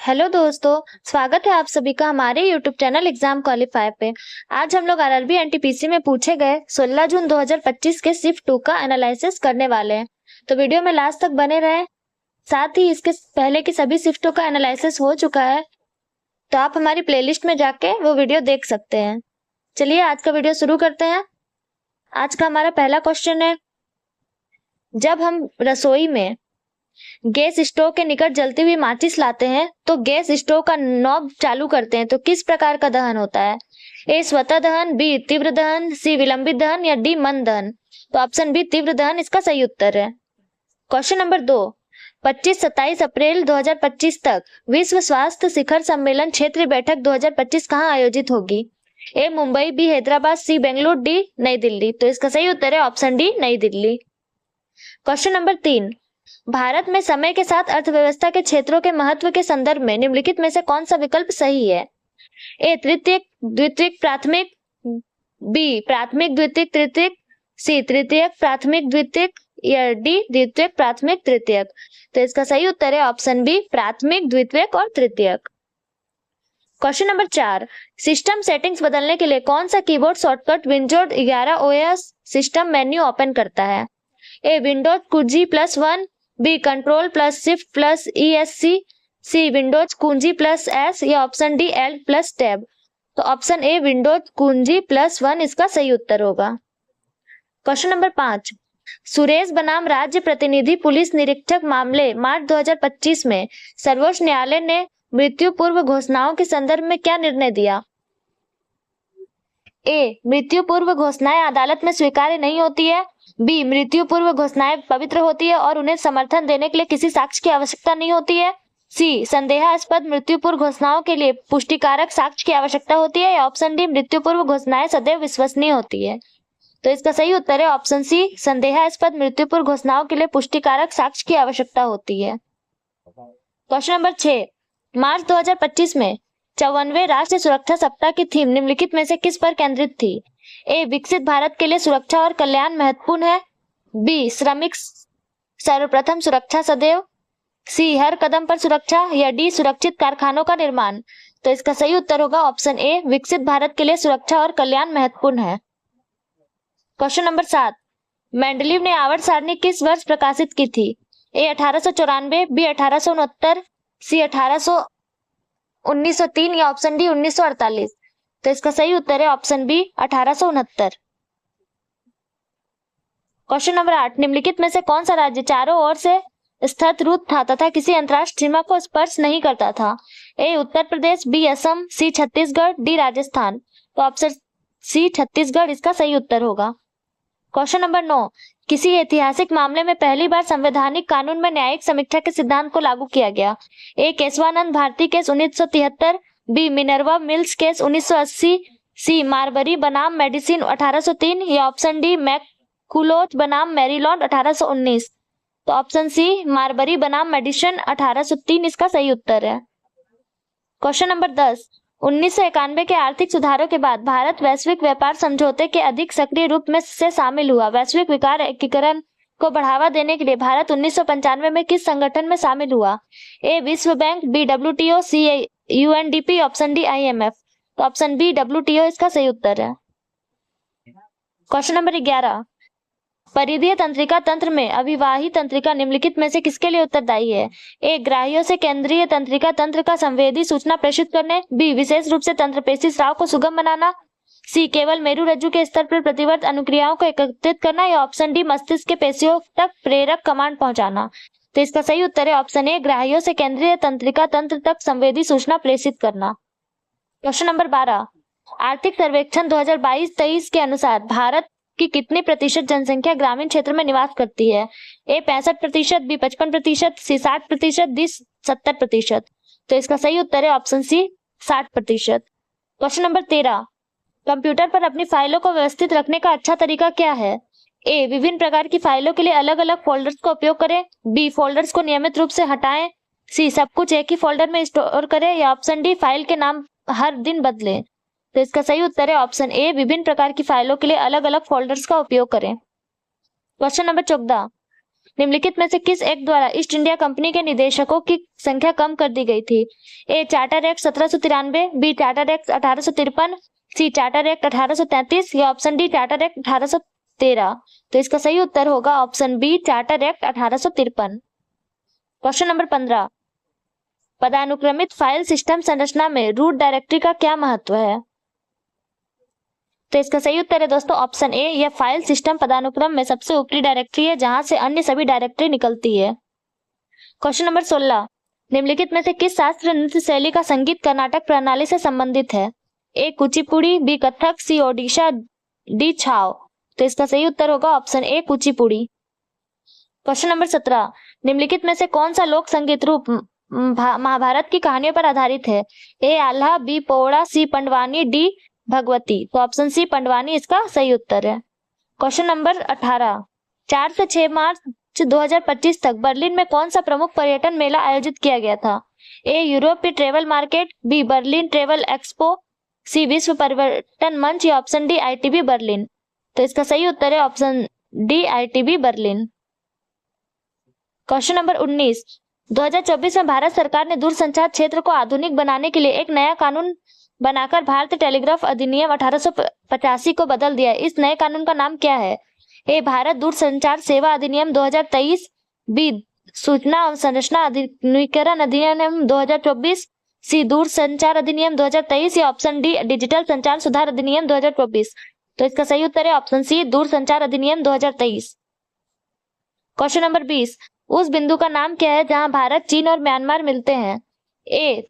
Hello दोस्तों, स्वागत है आप सभी का हमारे यूट्यूब चैनल एग्जाम क्वालिफाई पे। आज हम लोग आरआरबी एनटीपीसी में पूछे गए 16 जून 2025 के शिफ्ट 2 का एनालिसिस करने वाले हैं। तो वीडियो में लास्ट तक बने रहें। साथ ही इसके पहले की सभी शिफ्टों का एनालिसिस हो चुका है, तो आप हमारी प्लेलिस्ट में जाके वो वीडियो देख सकते हैं। चलिए आज का वीडियो शुरू करते हैं। आज का हमारा पहला क्वेश्चन है, जब हम रसोई में गैस स्टोव के निकट जलती हुई माचिस लाते हैं तो गैस स्टोव का नॉब चालू करते हैं तो किस प्रकार का दहन होता है? ए स्वतः दहन, बी तीव्र दहन, सी विलंबित दहन या डी मंद दहन। तो ऑप्शन बी तीव्र दहन इसका सही उत्तर है। क्वेश्चन नंबर 2, 25-27 अप्रैल 2025 तक विश्व स्वास्थ्य शिखर सम्मेलन क्षेत्रीय बैठक 2025 कहाँ आयोजित होगी? ए मुंबई, बी हैदराबाद, सी बेंगलुरु, डी नई दिल्ली। तो इसका सही उत्तर है ऑप्शन डी नई दिल्ली। क्वेश्चन नंबर 3, भारत में समय के साथ अर्थव्यवस्था के क्षेत्रों के महत्व के संदर्भ में निम्नलिखित में से कौन सा विकल्प सही है? ए तृतीयक, द्वितीयक, प्राथमिक, बी प्राथमिक, द्वितीयक, तृतीयक, सी तृतीयक, प्राथमिक, द्वितीयक या डी द्वितीयक, प्राथमिक, तृतीयक। तो इसका सही उत्तर है ऑप्शन बी प्राथमिक, द्वितीयक और तृतीयक। क्वेश्चन नंबर 4, सिस्टम सेटिंग्स बदलने के लिए कौन सा keyboard shortcut Windows 11 OS system menu open करता है? ए विंडोज कुंजी +1, B control plus shift plus ESC, C Windows कुंजी +S या option D alt plus tab. तो ऑप्शन ए विंडोज कुंजी +1 इसका सही उत्तर होगा। क्वेश्चन नंबर 5, सुरेश बनाम राज्य प्रतिनिधि पुलिस निरीक्षक मामले मार्च 2025 में सर्वोच्च न्यायालय ने मृत्यु पूर्व घोषणाओं के संदर्भ में क्या निर्णय दिया? ए मृत्यु पूर्व घोषणाएं अदालत में स्वीकार्य नहीं होती है, बी मृत्यु पूर्व घोषणाएं पवित्र होती है और उन्हें समर्थन देने के लिए किसी साक्ष्य की आवश्यकता नहीं होती है, सी संदेहास्पद मृत्यु पूर्व घोषणाओं के लिए पुष्टिकारक साक्ष्य की आवश्यकता होती है या ऑप्शन डी मृत्यु पूर्व घोषणाएं सदैव विश्वसनीय होती है। तो इसका सही उत्तर है ऑप्शन सी संदेहास्पद मृत्यु पूर्व घोषणाओं के लिए पुष्टिकारक साक्ष्य की आवश्यकता होती है। क्वेश्चन नंबर 6, मार्च 2025 में 54वें राष्ट्रीय सुरक्षा सप्ताह की थीम निम्नलिखित में से किस पर केंद्रित थी? ए विकसित भारत के लिए सुरक्षा और कल्याण महत्वपूर्ण है, बी श्रमिक सर्वप्रथम सुरक्षा सदैव, सी हर कदम पर सुरक्षा या डी सुरक्षित कारखानों का निर्माण। तो इसका सही उत्तर होगा ऑप्शन ए विकसित भारत के लिए सुरक्षा और कल्याण महत्वपूर्ण है। क्वेश्चन नंबर 7, मेंडलीव ने आवर्त सारणी किस वर्ष प्रकाशित की थी? ए 1894, बी 1869, सी 1903 या ऑप्शन डी 1948। तो इसका सही उत्तर है ऑप्शन बी 1869। क्वेश्चन नंबर 8, निम्नलिखित में से कौन सा राज्य चारों ओर से स्थित था तथा किसी अंतरराष्ट्रीय सीमा को स्पर्श नहीं करता था? ए उत्तर प्रदेश, बी असम, सी छत्तीसगढ़, डी राजस्थान। तो ऑप्शन सी छत्तीसगढ़ इसका सही उत्तर होगा। क्वेश्चन नंबर 9, किसी ऐतिहासिक मामले में पहली बार संवैधानिक कानून में न्यायिक समीक्षा के सिद्धांत को लागू किया गया? A Keshavananda Bharati case 1973, B Minerva Mills case 1980, C Marbury बनाम मेडिसिन 1803 या ऑप्शन डी मैकुलोच बनाम मैरीलैंड 1819। तो ऑप्शन सी मारबरी बनाम मेडिसिन 1803 इसका सही उत्तर है। क्वेश्चन नंबर 10, 1991 के आर्थिक सुधारों के बाद भारत वैश्विक व्यापार समझौते के अधिक सक्रिय रूप में से शामिल हुआ। वैश्विक विकास एकीकरण को बढ़ावा देने के लिए भारत 1995 में किस संगठन में शामिल हुआ? ए विश्व बैंक, बी WTO, सी UNDP, ऑप्शन डी IMF। तो ऑप्शन बी WTO इसका सही उत्तर है। क्वेश्चन नंबर 11, परिधीय तंत्रिका तंत्र में अभिवाही तंत्रिका निम्नलिखित में से किसके लिए उत्तरदायी है? ए ग्राहियों से केंद्रीय तंत्रिका तंत्र का संवेदी सूचना प्रेषित करने, बी विशेष रूप से तंत्रपेशी स्राव को सुगम बनाना, सी केवल मेरुरज्जु के स्तर पर प्रतिवर्त अनुक्रियाओं को एकत्रित करना या ऑप्शन डी मस्तिष्क के पेशियों तक प्रेरक कमांड पहुंचाना। तो इसका सही उत्तर है ऑप्शन ए ग्राहियों से केंद्रीय तंत्रिका तंत्र तक संवेदी सूचना प्रेषित करना। क्वेश्चन नंबर 12, आर्थिक सर्वेक्षण 2022-23 के अनुसार भारत की कितनी प्रतिशत जनसंख्या ग्रामीण क्षेत्र में निवास करती है? A 65%, B 55%, C 60%, D 70%। तो इसका सही उत्तर है option C 60%। Question number 13, computer पर अपनी फाइलों को व्यवस्थित रखने का अच्छा तरीका क्या है? ए विभिन्न प्रकार की फाइलों के लिए अलग अलग फोल्डर्स का उपयोग करें, बी फोल्डर्स को नियमित रूप से हटाएं, सी सब कुछ एक ही फोल्डर में स्टोर करें या ऑप्शन डी फाइल के नाम हर दिन बदलें। तो इसका सही उत्तर है ऑप्शन ए विभिन्न प्रकार की फाइलों के लिए अलग अलग फोल्डर्स का उपयोग करें। क्वेश्चन नंबर 14, निम्नलिखित में से किस एक्ट द्वारा ईस्ट इंडिया कंपनी के निदेशकों की संख्या कम कर दी गई थी? A charter act 1793, B charter act 1853, C charter act 1833 या ऑप्शन डी चार्टर एक्ट 1813। तो इसका सही उत्तर होगा option B charter act 1853। Question number 15, पदानुक्रमित फाइल सिस्टम संरचना में रूट डायरेक्टरी का क्या महत्व है? तो इसका सही उत्तर है दोस्तों ऑप्शन ए, यह फाइल सिस्टम पदानुक्रम में सबसे ऊपरी डायरेक्टरी है जहां से अन्य सभी डायरेक्टरी निकलती है। क्वेश्चन नंबर 16, निम्नलिखित में से किस शास्त्रीय नृत्य शैली का संगीत कर्नाटक प्रणाली से संबंधित है? ए कुचिपुड़ी, बी कथक, सी ओडिशा, डी छाव। तो इसका सही उत्तर होगा ऑप्शन ए कुचिपुड़ी। क्वेश्चन नंबर 17, निम्नलिखित में से कौन सा लोक संगीत रूप महाभारत की कहानियों पर आधारित है? ए आल्हा, बी पोवड़ा, सी पंडवानी, डी भगवती। तो ऑप्शन सी पंडवानी इसका सही उत्तर है। क्वेश्चन नंबर 18, 4 से 6 मार्च 2025 तक बर्लिन में कौन सा प्रमुख पर्यटन मेला आयोजित किया गया था? ए यूरोपीय travel market, B Berlin travel expo, C विश्व पर्यटन मंच या ऑप्शन डी आईटीबी बर्लिन। तो इसका सही उत्तर है option D ITB Berlin. Question number 19, 2024 में भारत सरकार ने दूरसंचार क्षेत्र को आधुनिक बनाने के लिए एक नया कानून बनाकर भारतीय टेलीग्राफ अधिनियम 1885 को बदल दिया। इस नए कानून का नाम क्या है? ए भारत दूरसंचार सेवा अधिनियम 2023, बी सूचना अवसंरचना आधुनिकीकरण अधिनियम 2024, सी दूरसंचार अधिनियम 2023 या ऑप्शन डी डिजिटल संचार सुधार अधिनियम 2024। तो इसका सही उत्तर है ऑप्शन सी दूरसंचार अधिनियम 2023। क्वेश्चन नंबर 20, उस बिंदु का नाम क्या है जहां भारत, चीन और म्यांमार मिलते हैं? ए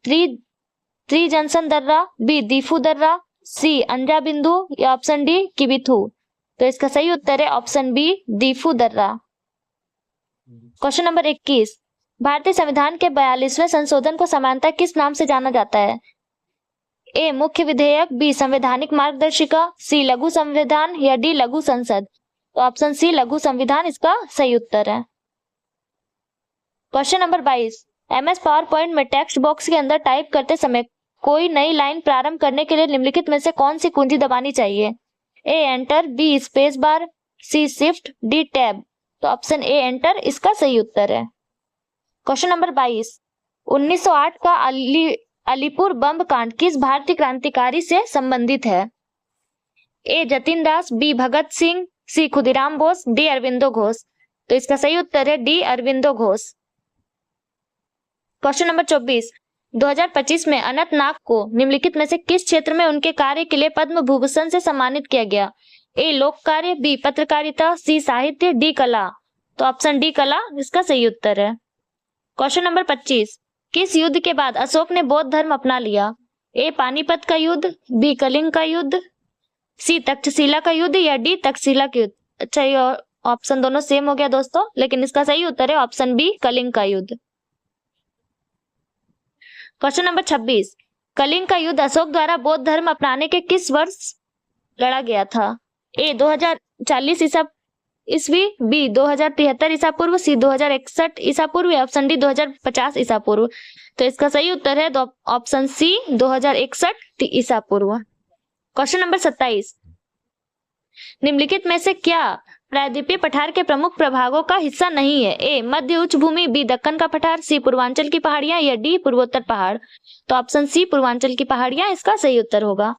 त्रि जंक्शन दर्रा, बी दीफू दर्रा, सी अंजा बिंदु या ऑप्शन डी किबिथू। तो इसका सही उत्तर है ऑप्शन बी दीफू दर्रा। क्वेश्चन नंबर 21, भारतीय संविधान के 42वें संशोधन को सामान्यतः किस नाम से जाना जाता है? ए मुख्य विधेयक, बी संवैधानिक मार्गदर्शिका, सी लघु संविधान या डी लघु संसद। तो ऑप्शन सी लघु संविधान इसका सही उत्तर है। Question number 22, MS power point में टेक्स्ट बॉक्स के अंदर टाइप करते समय कोई नई लाइन प्रारंभ करने के लिए निम्नलिखित में से कौन सी कुंजी दबानी चाहिए? ए एंटर, बी स्पेस बार, सी शिफ्ट, डी टैब। तो ऑप्शन ए एंटर इसका सही उत्तर है। क्वेश्चन नंबर 22, 1908 का अलीपुर बम कांड किस भारतीय क्रांतिकारी से संबंधित है? ए जतिन दास, बी भगत सिंह, सी खुदीराम बोस, डी अरविंदो घोष। तो इसका सही उत्तर है D Aurobindo Ghosh. Question number 24, 2025 में अनंतनाग को निम्नलिखित में से किस क्षेत्र में उनके कार्य के लिए पद्म भूषण से सम्मानित किया गया? ए लोक कार्य, बी पत्रकारिता, सी साहित्य, डी कला। तो ऑप्शन डी कला इसका सही उत्तर है। क्वेश्चन नंबर 25, किस युद्ध के बाद अशोक ने बौद्ध धर्म अपना लिया? ए पानीपत का युद्ध, बी कलिंग का युद्ध, सी तक्षशिला का युद्ध या डी तक्षशिला का युद्ध। अच्छा ये ऑप्शन दोनों सेम हो गया दोस्तों, लेकिन इसका सही उत्तर है ऑप्शन बी कलिंग का युद्ध। क्वेश्चन नंबर 26, कलिंग का युद्ध अशोक द्वारा बौद्ध धर्म अपनाने के किस वर्ष लड़ा गया था? ए 2040 ईस्वी, बी 2073 ईसा पूर्व, सी 2061 ईसा पूर्व या ऑप्शन डी 2050 ईसा पूर्व। तो इसका सही उत्तर है ऑप्शन सी 2061 ईसा पूर्व। क्वेश्चन नंबर 27, निम्नलिखित में से क्या प्रायद्वीपीय पठार के प्रमुख प्रभागों का हिस्सा नहीं है? ए मध्य उच्च भूमि, बी दक्कन का पठार, सी पूर्वांचल की पहाड़ियां या डी पूर्वोत्तर पहाड़। तो ऑप्शन सी पूर्वांचल की पहाड़ियां इसका सही उत्तर होगा।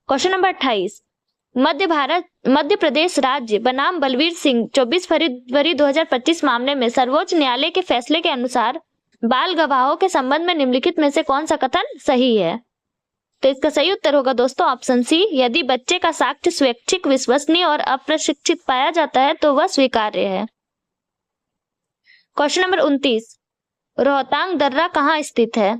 क्वेश्चन नंबर 28, मध्य प्रदेश राज्य बनाम बलवीर सिंह 24 फरवरी 2025 मामले में सर्वोच्च न्यायालय के फैसले के अनुसार बाल गवाहों के संबंध में निम्नलिखित में से कौन सा कथन सही है? तो इसका सही उत्तर होगा दोस्तों ऑप्शन सी, यदि बच्चे का साक्ष्य स्वैच्छिक, विश्वसनीय और अप्रशिक्षित पाया जाता है तो वह स्वीकार्य है। क्वेश्चन नंबर 29, रोहतांग दर्रा कहाँ स्थित है?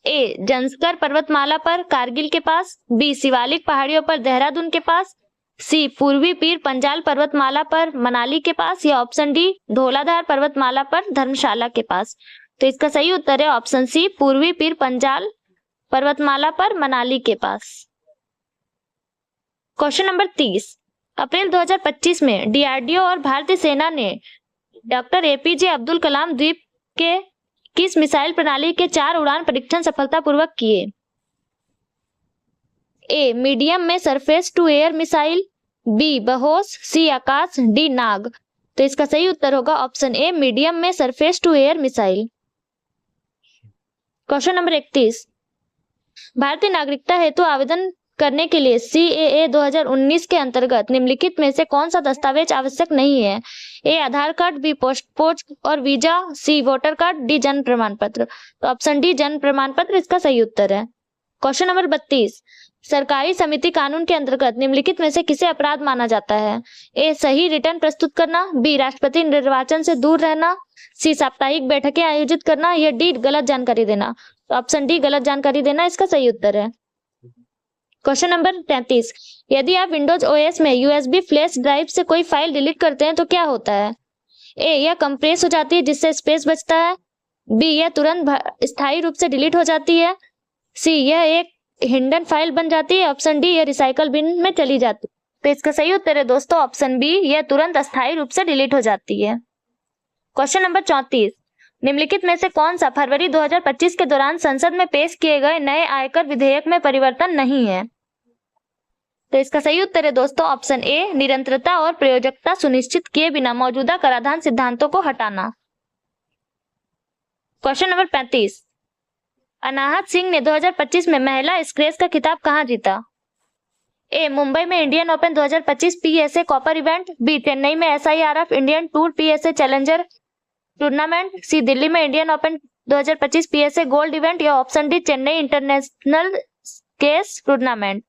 ए जंस्कर पर्वतमाला पर कारगिल के पास, बी शिवालिक पहाड़ियों पर देहरादून के पास, सी पूर्वी पीर पंजाल पर्वतमाला पर मनाली के पास या ऑप्शन डी धौलाधार पर्वतमाला पर धर्मशाला के पास। तो इसका सही उत्तर है ऑप्शन सी पूर्वी पीर पंजाल पर्वतमाला पर मनाली के पास। क्वेश्चन नंबर 30, अप्रैल 2025 में डीआरडीओ और भारतीय सेना ने डॉक्टर एपीजे अब्दुल कलाम द्वीप के किस मिसाइल प्रणाली के 4 उड़ान परीक्षण सफलतापूर्वक किए? ए मीडियम में surface to air missile, B BrahMos, C Akash, D Nag. तो इसका सही उत्तर होगा ऑप्शन ए, मीडियम में surface to air missile. Question number 31, भारतीय नागरिकता हेतु आवेदन करने के लिए CAA 2019 के अंतर्गत निम्नलिखित में से कौन सा दस्तावेज आवश्यक नहीं है? ए, आधार कार्ड, बी, पासपोर्ट और वीजा, सी, वोटर कार्ड, डी, जन्म प्रमाण पत्र। तो ऑप्शन डी, जन्म प्रमाण पत्र इसका सही उत्तर है। क्वेश्चन नंबर 32, सरकारी समिति कानून के अंतर्गत निम्नलिखित में से किसे अपराध माना जाता है? ए, सही रिटर्न प्रस्तुत करना, बी, राष्ट्रपति निर्वाचन से दूर रहना, सी, साप्ताहिक बैठकें आयोजित करना, या डी, गलत जानकारी देना। तो ऑप्शन डी, गलत जानकारी देना इसका सही उत्तर है। क्वेश्चन नंबर 33, यदि आप विंडोज OS में USB फ्लैश ड्राइव से कोई फाइल डिलीट करते हैं तो क्या होता है? ए, यह कंप्रेस हो जाती है जिससे स्पेस बचता है, बी, यह तुरंत स्थायी रूप से डिलीट हो जाती है, सी, यह एक हिडन फाइल बन जाती है, ऑप्शन डी, यह रिसाइकल बिन में चली जाती है। तो इसका सही उत्तर है दोस्तों ऑप्शन बी, यह तुरंत अस्थायी रूप से डिलीट हो जाती है। क्वेश्चन नंबर 34, निम्नलिखित में से कौन सा फरवरी 2025 के दौरान संसद में पेश किए गए नए आयकर विधेयक में परिवर्तन नहीं है? तो इसका सही उत्तर है दोस्तों ऑप्शन ए, निरंतरता और प्रयोजकता सुनिश्चित किए बिना मौजूदा कराधान सिद्धांतों को हटाना। क्वेश्चन नंबर 35, अनाहत सिंह ने 2025 में महिला स्क्वैश का खिताब कहां जीता? ए, मुंबई में Indian open 2025 PSA copper event, B, Chennai में SIRF Indian tour PSA challenger tournament, C, Delhi में Indian open 2025 PSA gold event, या option D, Chennai international squash tournament.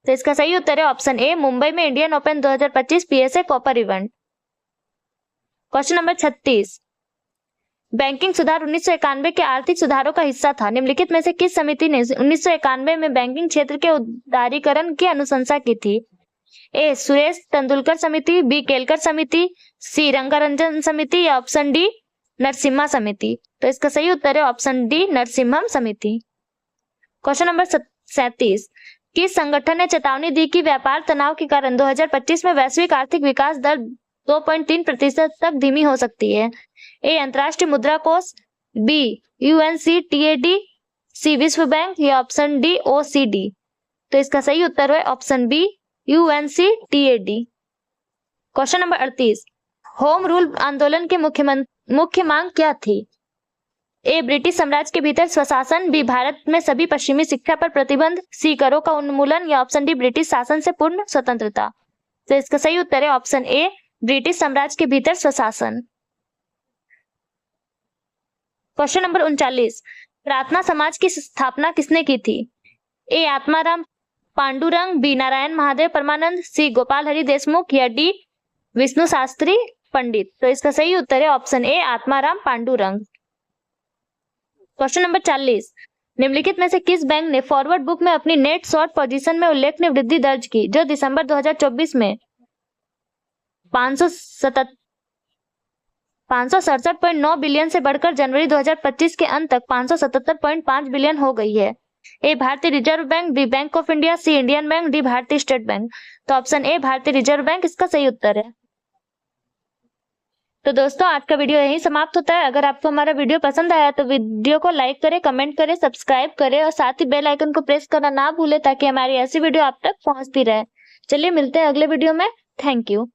तो इसका सही उत्तर है ऑप्शन ए, मुंबई में Indian open 2025 PSA copper event. Question number 36, banking सुधार 1991 के आर्थिक सुधारों का हिस्सा था। निम्नलिखित में से किस समिति ने 1991 में बैंकिंग क्षेत्र के उदारीकरण की अनुशंसा की थी? ए, सुरेश तेंदुलकर समिति, बी, केलकर समिति, सी, रंगारंजन समिति, या ऑप्शन डी, नरसिम्हा समिति। तो इसका सही उत्तर है ऑप्शन डी, नरसिम्हम समिति। क्वेश्चन नंबर 37, किस संगठन ने चेतावनी दी कि व्यापार तनाव के कारण 2025 में वैश्विक आर्थिक विकास दर 2.3% तक धीमी हो सकती है? ए, अंतर्राष्ट्रीय मुद्रा कोष, बी, UNCTAD, सी, विश्व बैंक, या ऑप्शन डी, OECD। तो इसका सही उत्तर है option B, UNCTAD। Question number 38, home rule आंदोलन के मुख्य मांग क्या थी? ए, ब्रिटिश साम्राज्य के भीतर स्वशासन, बी, भारत में सभी पश्चिमी शिक्षा पर प्रतिबंध, सी, करों का उन्मूलन, या ऑप्शन डी, ब्रिटिश शासन से पूर्ण स्वतंत्रता। तो इसका सही उत्तर है ऑप्शन ए, ब्रिटिश साम्राज्य के भीतर स्वशासन। क्वेश्चन नंबर 39, प्रार्थना समाज की स्थापना किसने की थी? ए, आत्माराम पांडुरंग, बी, नारायण महादेव परमानंद, सी, गोपाल हरि देशमुख, या डी, विष्णु शास्त्री पंडित। तो इसका सही उत्तर है ऑप्शन ए, आत्माराम पांडुरंग। क्वेश्चन नंबर 40, निम्नलिखित में से किस बैंक ने फॉरवर्ड बुक में अपनी नेट शॉर्ट पोजीशन में उल्लेखनीय वृद्धि दर्ज की, जो दिसंबर 2024 में 567.9 बिलियन से बढ़कर जनवरी 2025 के अंत तक 577.5 बिलियन हो गई है? ए, भारतीय reserve bank, B, bank of India, C, Indian bank, D, भारतीय स्टेट बैंक। तो ऑप्शन ए, भारतीय रिजर्व बैंक इसका सही उत्तर है। तो दोस्तों आज का वीडियो यहीं समाप्त होता है। अगर आपको हमारा वीडियो पसंद आया तो वीडियो को लाइक करें, कमेंट करें, सब्सक्राइब करें और साथ ही बेल आइकन को प्रेस करना ना भूलें ताकि हमारी ऐसी वीडियो आप तक पहुंचती रहे। चलिए मिलते हैं अगले वीडियो में। Thank you.